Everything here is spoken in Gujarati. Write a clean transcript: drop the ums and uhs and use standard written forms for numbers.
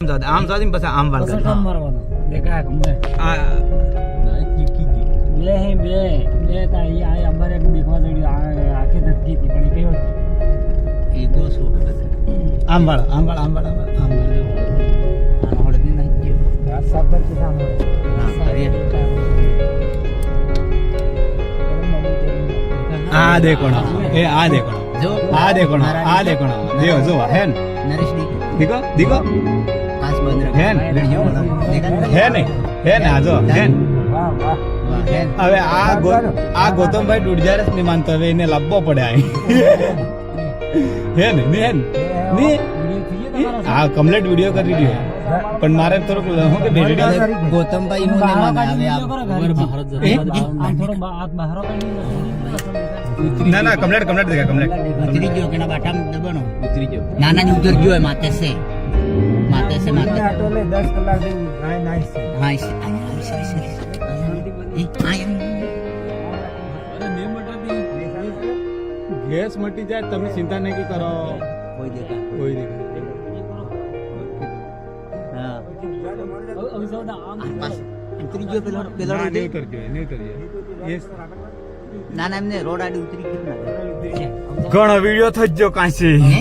આમ સાદી પછી આમ વાળ પછી ટર્ન મારવાનો દેખા ગમે આ બે હે બે તા આ અંબર એક દેખવા જડી આખે ધટકી હતી પણ એ કઈ વાત ઈગો શું આમ વાળ આમ વાળ આમ વાળ આમ વાળ આનો હળદ ની નાખી ગયો આ શબ્દ કે સામે ના કરીએ આ દેખોણો એ આ દેખોણો જો આ દેખોણો આ દેખોણો દેવ જો હેન નરેશ ડી દીકો દીકો કાસ બંદર હેન વિડિયો દેખા હે ને આ જો હેન વાહ વાહ વાહ હે હવે આ ગૌતમભાઈ ડુડજારસ ની માનતો હવે એને લાવવો પડે અહીં હેન ની આ કમ્પ્લીટ વિડિયો કરી દીધો પણ મારે થોડુંક હું કે બેરડી ગૌતમભાઈ હું ને માને હવે આ ભારત આમ થોડો હાથ બહાર કાઢી ના ના કમ્પ્લીટ દેખા કમ્પ્લીટ ઉતરી ગયો કે ના બાટામ દબાણો ઉતરી ગયો નાના ની ઉતર ગયો માતે સે માતે આટોલે 10 કલાક થી નાઈસ હા ગેસ મટી જાય તમે ચિંતા નહીં કરો કોઈ દેખા કોઈ દેખા હા હવે સૌદા આમ પાસ ઉતરી ગયો પેલો નહીં કરજો યસ નાના એમને રોડ આડી ઉતરી ગયો ના ઘણો વિડિયો થઈ ગયો કાંસી